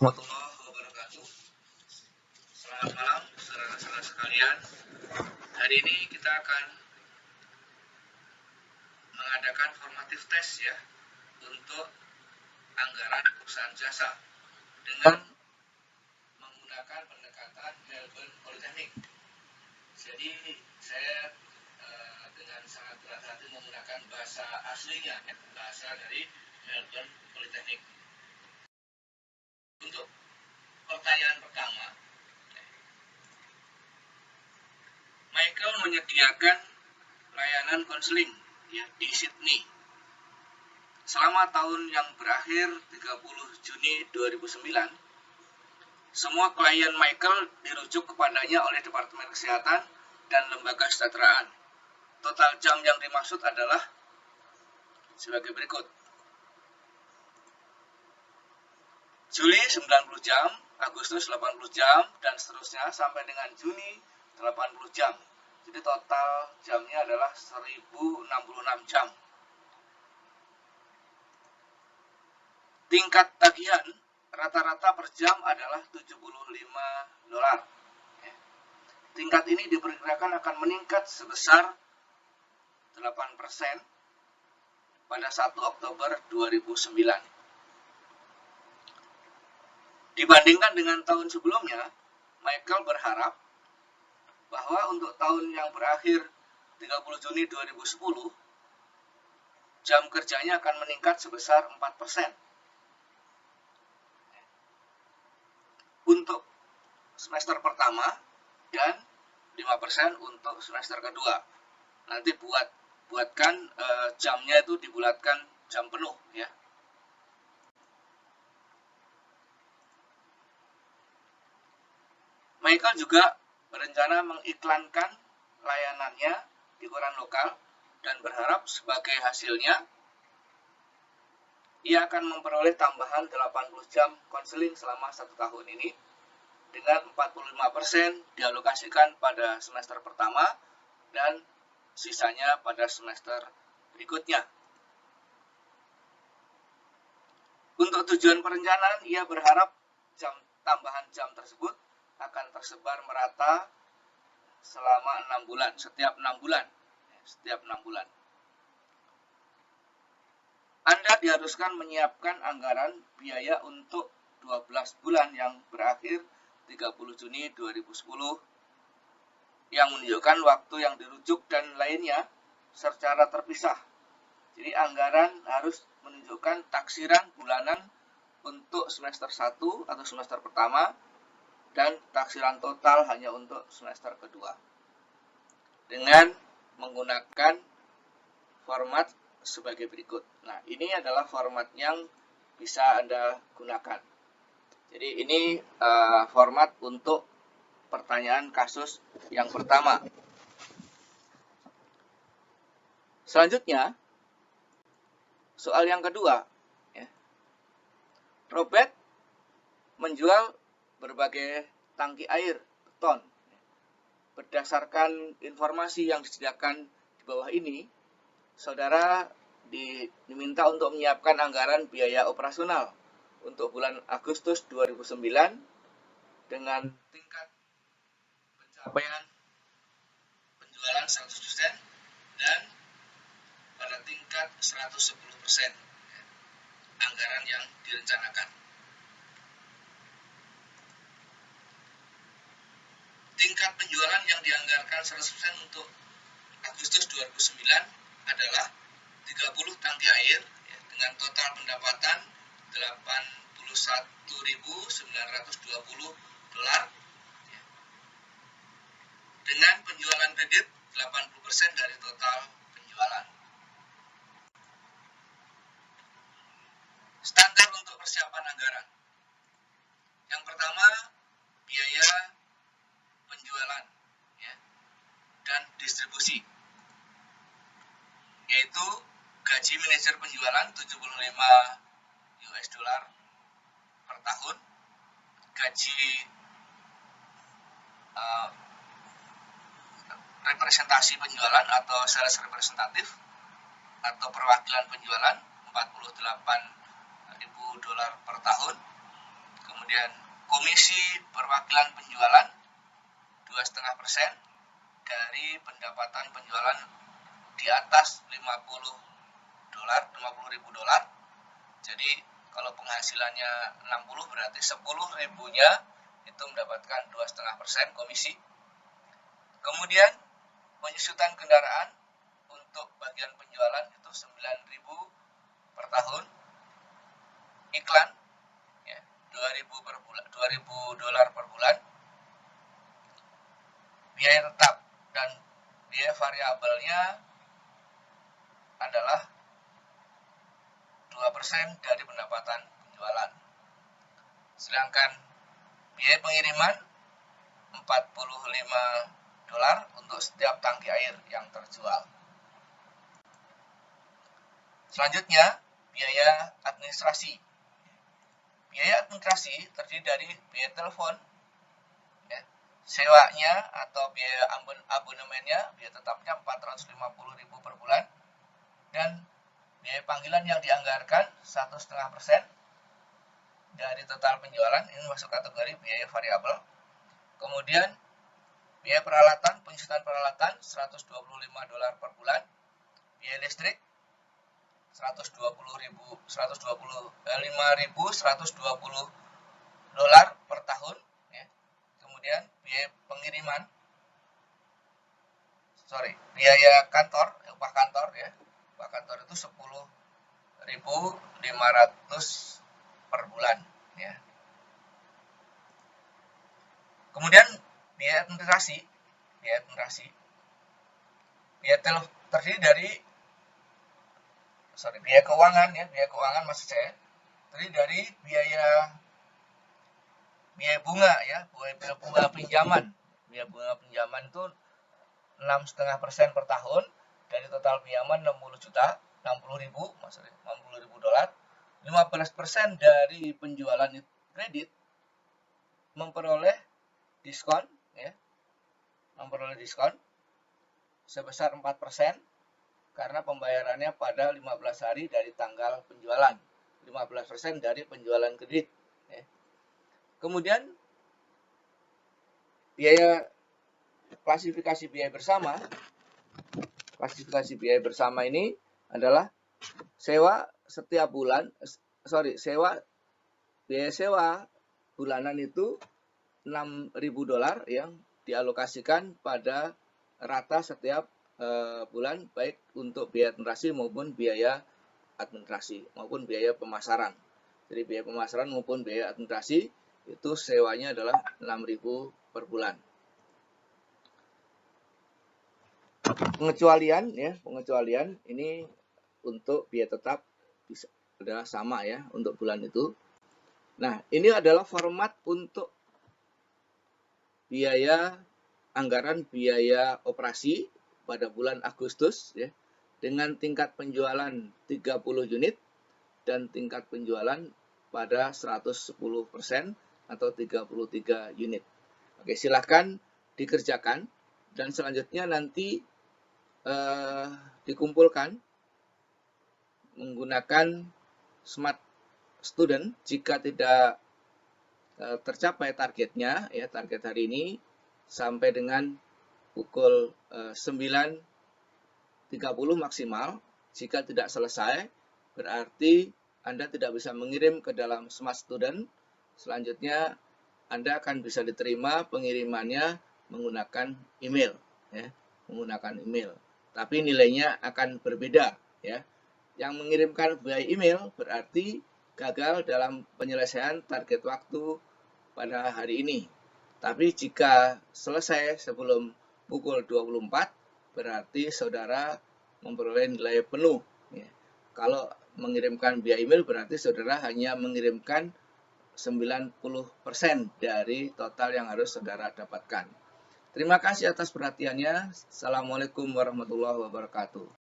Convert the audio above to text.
warahmatullahi wabarakatuh. Selamat malam, saudara-saudara sekalian. Hari ini kita akan mengadakan formatif tes ya untuk anggaran perusahaan jasa dengan menggunakan pendekatan Melbourne Polytechnic. Jadi saya dengan sangat berhati-hati menggunakan bahasa aslinya, bahasa dari Melbourne Polytechnic. Untuk pertanyaan pertama, Michael menyediakan layanan konseling ya, di Sydney selama tahun yang berakhir 30 Juni 2009. Semua klien Michael dirujuk kepadanya oleh Departemen Kesehatan dan Lembaga Kesejahteraan. Total jam yang dimaksud adalah sebagai berikut. Juli 90 jam, Agustus 80 jam, dan seterusnya sampai dengan Juni 80 jam. Jadi total jamnya adalah 1066 jam. Tingkat tagihan rata-rata per jam adalah $75. Tingkat ini diperkirakan akan meningkat sebesar 8% pada 1 Oktober 2009. Dibandingkan dengan tahun sebelumnya, Michael berharap bahwa untuk tahun yang berakhir 30 Juni 2010, jam kerjanya akan meningkat sebesar 4%. Untuk semester pertama dan 5% untuk semester kedua. Nanti buatkan jamnya itu dibulatkan jam penuh ya. Michael juga berencana mengiklankan layanannya di koran lokal dan berharap sebagai hasilnya ia akan memperoleh tambahan 80 jam konseling selama 1 tahun ini, dengan 45% dialokasikan pada semester pertama dan sisanya pada semester berikutnya. Untuk tujuan perencanaan, ia berharap tambahan jam tersebut akan tersebar merata selama 6 bulan, setiap 6 bulan. Anda diharuskan menyiapkan anggaran biaya untuk 12 bulan yang berakhir 30 Juni 2010 yang menunjukkan waktu yang dirujuk dan lainnya secara terpisah. Jadi anggaran harus menunjukkan taksiran bulanan untuk semester 1 atau semester pertama dan taksiran total hanya untuk semester kedua. Dengan menggunakan format sebagai berikut. Nah, ini adalah format yang bisa Anda gunakan. Jadi ini format untuk pertanyaan kasus yang pertama. Selanjutnya, soal yang kedua. Ya. Robert menjual berbagai tangki air beton. Berdasarkan informasi yang disediakan di bawah ini, saudara diminta untuk menyiapkan anggaran biaya operasional untuk bulan Agustus 2009 dengan tingkat pencapaian penjualan 100% dan pada tingkat 110% anggaran yang direncanakan. Tingkat penjualan yang dianggarkan 100% untuk Agustus 2009 adalah 30 tangki air ya, dengan total pendapatan $81.920 ya. Dengan penjualan kredit 80% dari total penjualan. Standar untuk persiapan anggaran. Yang pertama, biaya penjualan ya, dan distribusi, yaitu gaji manajer penjualan $75 per tahun, gaji representasi penjualan atau sales representatif atau perwakilan penjualan $48.000 per tahun, kemudian Komisi perwakilan penjualan 2,5% dari pendapatan penjualan di atas 50.000 dolar. Jadi kalau penghasilannya 60 berarti 10.000-nya itu mendapatkan 2,5% komisi. Kemudian penyusutan kendaraan untuk bagian penjualan itu 9.000 per tahun. Iklan ya, 2.000 per bulan, 2.000 dolar per bulan. Biaya tetap dan biaya variabelnya adalah 2% dari pendapatan penjualan. Sedangkan biaya pengiriman 45 dolar untuk setiap tangki air yang terjual. Selanjutnya, biaya administrasi. Biaya administrasi terdiri dari biaya telepon, ya, sewanya atau biaya abonemennya, biaya tetapnya 450.000 per bulan, dan biaya panggilan yang dianggarkan 1,5% dari total penjualan, ini masuk kategori biaya variabel. Kemudian biaya peralatan, penyusutan peralatan 125 dolar per bulan, biaya listrik 120 dolar per tahun, ya. Kemudian biaya kantor, upah kantor ya. Upah kantor itu 10.500 per bulan, ya. Kemudian biaya administrasi terdiri dari biaya keuangan maksud saya, terdiri dari biaya bunga ya, biaya bunga pinjaman. Biaya bunga pinjaman itu 6,5% per tahun dari total pinjaman 60.000 dolar. 15% dari penjualan kredit memperoleh diskon ya. Sebesar 4% karena pembayarannya pada 15 hari dari tanggal penjualan. 15% dari penjualan kredit ya. Kemudian biaya klasifikasi biaya bersama. Klasifikasi biaya bersama ini adalah biaya sewa bulanan itu 6.000 dolar yang dialokasikan pada rata setiap bulan, baik untuk biaya administrasi maupun biaya pemasaran. Jadi biaya pemasaran maupun biaya administrasi itu sewanya adalah 6.000 per bulan. Pengecualian ini untuk biaya tetap adalah sama ya untuk bulan itu. Nah, ini adalah format untuk anggaran biaya operasi pada bulan Agustus ya, dengan tingkat penjualan 30 unit dan tingkat penjualan pada 110% atau 33 unit. Oke, silahkan dikerjakan dan selanjutnya nanti dikumpulkan menggunakan Smart Student. Jika tidak tercapai targetnya ya, target hari ini sampai dengan pukul 9.30 maksimal. Jika tidak selesai, berarti Anda tidak bisa mengirim ke dalam Smart Student. Selanjutnya, Anda akan bisa diterima pengirimannya menggunakan email. Ya, Tapi nilainya akan berbeda. Ya. Yang mengirimkan via email berarti gagal dalam penyelesaian target waktu pada hari ini. Tapi jika selesai sebelum pukul 24, berarti saudara memperoleh nilai penuh. Ya. Kalau mengirimkan via email berarti saudara hanya mengirimkan 90% dari total yang harus saudara dapatkan. Terima kasih atas perhatiannya. Assalamualaikum warahmatullahi wabarakatuh.